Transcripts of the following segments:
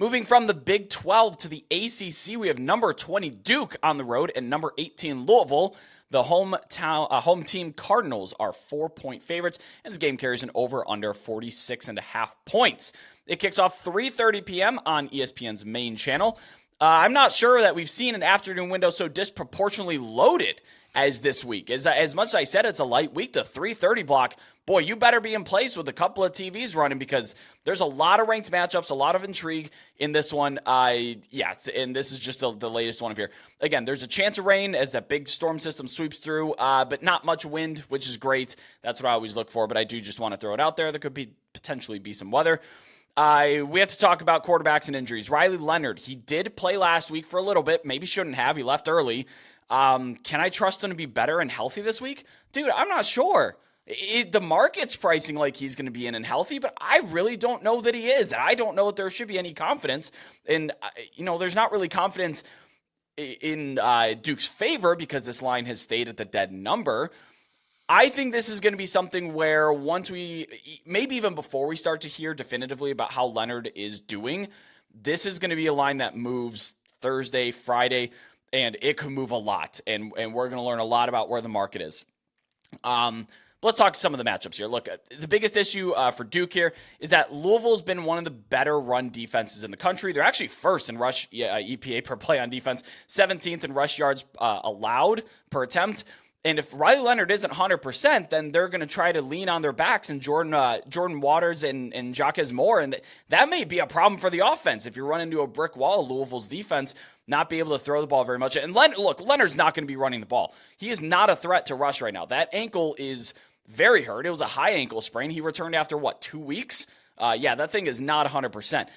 Moving from the Big 12 to the ACC, we have number 20 Duke on the road and number 18 Louisville. The home team Cardinals are 4-point favorites, and this game carries an over-under 46.5 points. It kicks off 3:30 p.m. on ESPN's main channel. I'm not sure that we've seen an afternoon window so disproportionately loaded as this week. As much as I said it's a light week, the 3:30 block, boy, you better be in place with a couple of TVs running because there's a lot of ranked matchups, a lot of intrigue in this one. And this is just the latest one of here. Again, there's a chance of rain as that big storm system sweeps through, but not much wind, which is great. That's what I always look for, but I do just want to throw it out there. There could potentially be some weather. We have to talk about quarterbacks and injuries. Riley Leonard, he did play last week for a little bit. Maybe shouldn't have. He left early. Can I trust him to be better and healthy this week? Dude, I'm not sure. The market's pricing like he's going to be in and healthy, but I really don't know that he is. And I don't know if there should be any confidence. And, there's not really confidence in Duke's favor because this line has stayed at the dead number. I think this is going to be something where once maybe even before we start to hear definitively about how Leonard is doing, this is going to be a line that moves Thursday, Friday, and it could move a lot. And we're going to learn a lot about where the market is. Let's talk some of the matchups here. Look, the biggest issue for Duke here is that Louisville's been one of the better run defenses in the country. They're actually first in rush EPA per play on defense, 17th in rush yards allowed per attempt. And if Riley Leonard isn't 100%, then they're going to try to lean on their backs and Jordan Waters and Jacques Moore. And that may be a problem for the offense if you run into a brick wall of Louisville's defense, not be able to throw the ball very much. And Leonard's not going to be running the ball. He is not a threat to rush right now. That ankle is very hurt. It was a high ankle sprain. He returned after, 2 weeks? That thing is not 100%.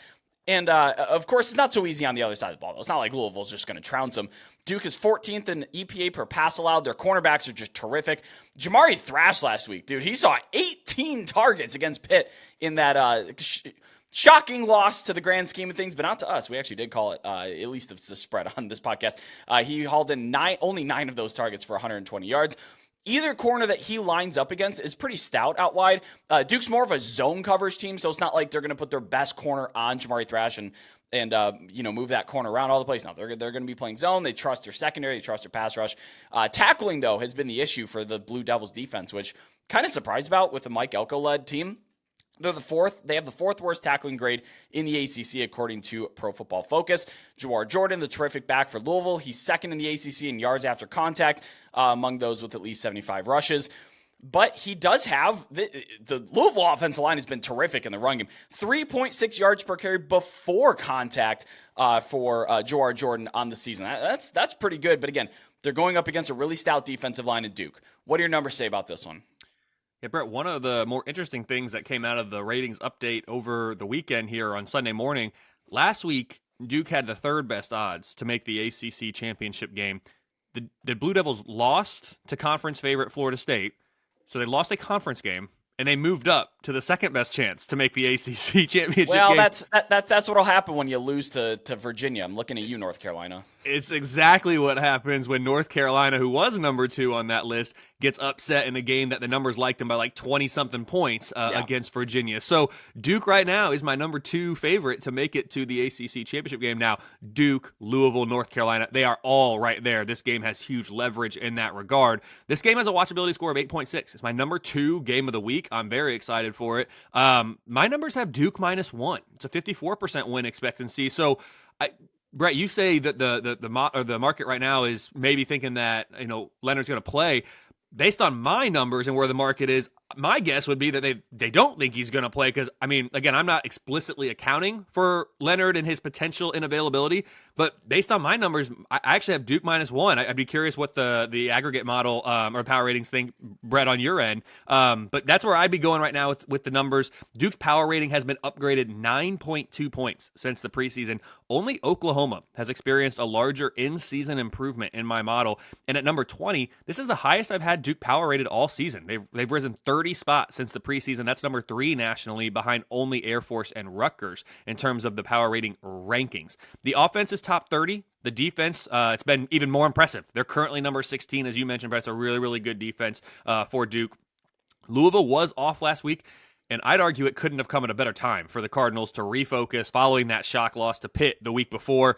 And, of course, it's not so easy on the other side of the ball. It's not like Louisville's just going to trounce them. Duke is 14th in EPA per pass allowed. Their cornerbacks are just terrific. Jamari thrashed last week, dude. He saw 18 targets against Pitt in that shocking loss to the grand scheme of things, but not to us. We actually did call it, at least it's the spread on this podcast. He hauled in only 9 of those targets for 120 yards. Either corner that he lines up against is pretty stout out wide. Duke's more of a zone coverage team, so it's not like they're going to put their best corner on Jamari Thrash and move that corner around all the place. No, they're going to be playing zone. They trust their secondary. They trust their pass rush. Tackling, though, has been the issue for the Blue Devils defense, which kind of surprised about with the Mike Elko-led team. They're the fourth. They have the 4th worst tackling grade in the ACC, according to Pro Football Focus. Jawar Jordan, the terrific back for Louisville. He's 2nd in the ACC in yards after contact, among those with at least 75 rushes. But he does have the Louisville offensive line has been terrific in the run game. 3.6 yards per carry before contact for Jawar Jordan on the season. That's pretty good. But again, they're going up against a really stout defensive line in Duke. What do your numbers say about this one? Yeah, Brett, one of the more interesting things that came out of the ratings update over the weekend here on Sunday morning, last week, Duke had the 3rd best odds to make the ACC championship game. The Blue Devils lost to conference favorite Florida State, so they lost a conference game, and they moved up to the 2nd best chance to make the ACC championship game. Well, that's what'll happen when you lose to Virginia. I'm looking at you, North Carolina. It's exactly what happens when North Carolina, who was number 2 on that list, gets upset in a game that the numbers liked them by 20-something points against Virginia. So Duke right now is my number 2 favorite to make it to the ACC championship game. Now, Duke, Louisville, North Carolina, they are all right there. This game has huge leverage in that regard. This game has a watchability score of 8.6. It's my number 2 game of the week. I'm very excited for it. My numbers have Duke -1. It's a 54% win expectancy. So Brett, you say that the market right now is maybe thinking that Leonard's going to play. Based on my numbers and where the market is, my guess would be that they don't think he's going to play because, again, I'm not explicitly accounting for Leonard and his potential inavailability, but based on my numbers, I actually have Duke -1. I'd be curious what the aggregate model or power ratings think, Brett, on your end. But that's where I'd be going right now with the numbers. Duke's power rating has been upgraded 9.2 points since the preseason. Only Oklahoma has experienced a larger in-season improvement in my model. And at number 20, this is the highest I've had Duke power rated all season. They've risen 30 spots since the preseason. That's number 3 nationally, behind only Air Force and Rutgers in terms of the power rating rankings. The offense is top 30. The defense, it's been even more impressive. They're currently number 16, as you mentioned, Brett. It's a really, really good defense for Duke. Louisville was off last week. And I'd argue it couldn't have come at a better time for the Cardinals to refocus following that shock loss to Pitt the week before.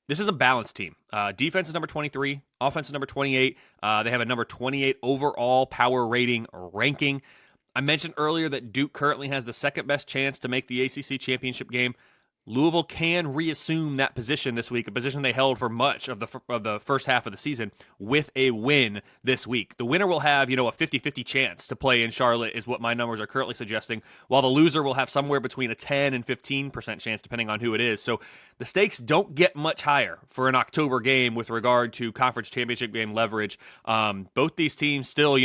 This is a balanced team. Defense is number 23, offense is number 28. They have a number 28 overall power rating ranking. I mentioned earlier that Duke currently has the second best chance to make the ACC championship game. Louisville can reassume that position this week, a position they held for much of the first half of the season, with a win this week. The winner will have, a 50-50 chance to play in Charlotte is what my numbers are currently suggesting, while the loser will have somewhere between a 10 and 15% chance depending on who it is. So the stakes don't get much higher for an October game with regard to conference championship game leverage. Both these teams still,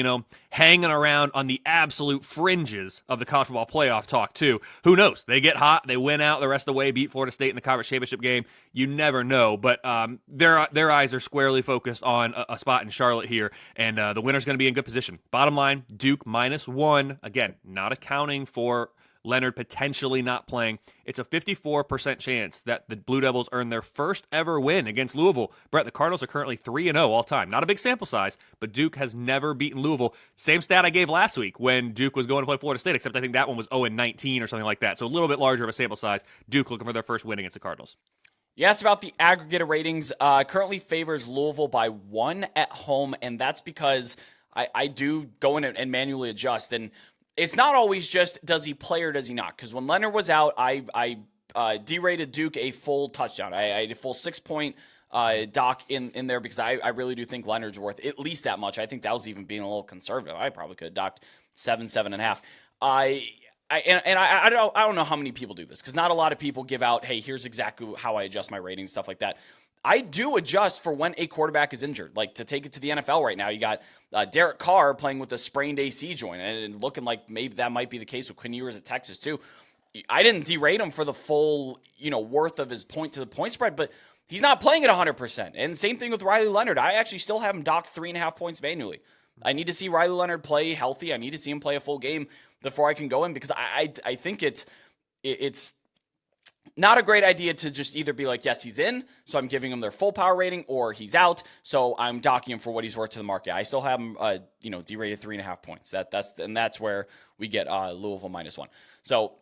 hanging around on the absolute fringes of the college football playoff talk too. Who knows? They get hot, they win out the rest of the way, beat Florida State in the conference championship game. You never know, but their eyes are squarely focused on a spot in Charlotte here, and the winner's going to be in good position. Bottom line, Duke -1. Again, not accounting for Leonard potentially not playing. It's a 54% chance that the Blue Devils earn their first ever win against Louisville. Brett, the Cardinals are currently 3-0 all time. Not a big sample size, but Duke has never beaten Louisville. Same stat I gave last week when Duke was going to play Florida State, except I think that one was 0-19 or something like that. So a little bit larger of a sample size. Duke looking for their first win against the Cardinals. You asked about the aggregator ratings. Currently favors Louisville by 1 at home, and that's because I do go in and manually adjust. And it's not always just does he play or does he not. Because when Leonard was out, I derated Duke a full touchdown. I had a full 6-point dock in there because I really do think Leonard's worth at least that much. I think that was even being a little conservative. I probably could have docked 7.5. I don't know how many people do this because not a lot of people give out, hey, here's exactly how I adjust my ratings, stuff like that. I do adjust for when a quarterback is injured. Like, to take it to the NFL right now, you got Derek Carr playing with a sprained AC joint and looking like maybe that might be the case with Quinn Ewers at Texas too. I didn't derate him for the full, worth of his point-to-the-point spread, but he's not playing at 100%. And same thing with Riley Leonard. I actually still have him docked 3.5 points manually. I need to see Riley Leonard play healthy. I need to see him play a full game before I can go in because I think it's not a great idea to just either be like, yes, he's in, so I'm giving him their full power rating, or he's out, so I'm docking him for what he's worth to the market. I still have him, derated 3.5 points. That's where we get Louisville -1. So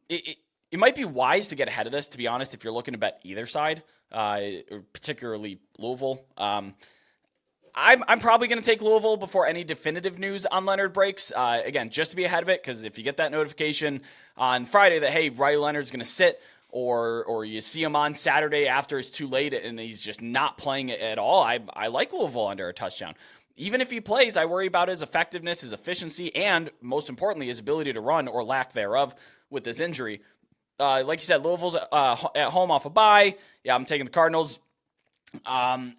it might be wise to get ahead of this, to be honest, if you're looking to bet either side, or particularly Louisville. I'm probably going to take Louisville before any definitive news on Leonard breaks. Again, just to be ahead of it, because if you get that notification on Friday that, hey, Riley Leonard's going to sit, or you see him on Saturday after it's too late and he's just not playing at all, I like Louisville under a touchdown. Even if he plays, I worry about his effectiveness, his efficiency, and most importantly, his ability to run or lack thereof with this injury. Like you said, Louisville's at home off a bye. Yeah, I'm taking the Cardinals. I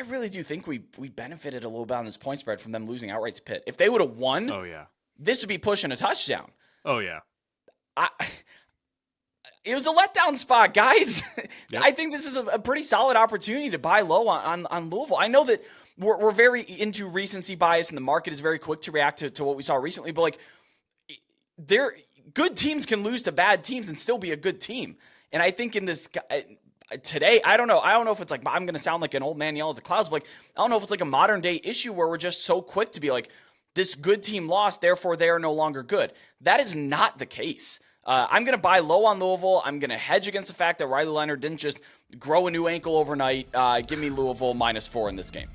really do think we benefited a little bit on this point spread from them losing outright to Pitt. If they would have won, this would be pushing a touchdown. Oh, yeah. It was a letdown spot, guys. Yep. I think this is a pretty solid opportunity to buy low on Louisville. I know that we're very into recency bias, and the market is very quick to react to what we saw recently, but good teams can lose to bad teams and still be a good team. And I think in this today, I don't know if it's like, I'm going to sound like an old man yelling at the clouds, but I don't know if it's like a modern day issue where we're just so quick to be like, this good team lost, therefore they are no longer good. That is not the case. I'm going to buy low on Louisville. I'm going to hedge against the fact that Riley Leonard didn't just grow a new ankle overnight. Give me Louisville -4 in this game.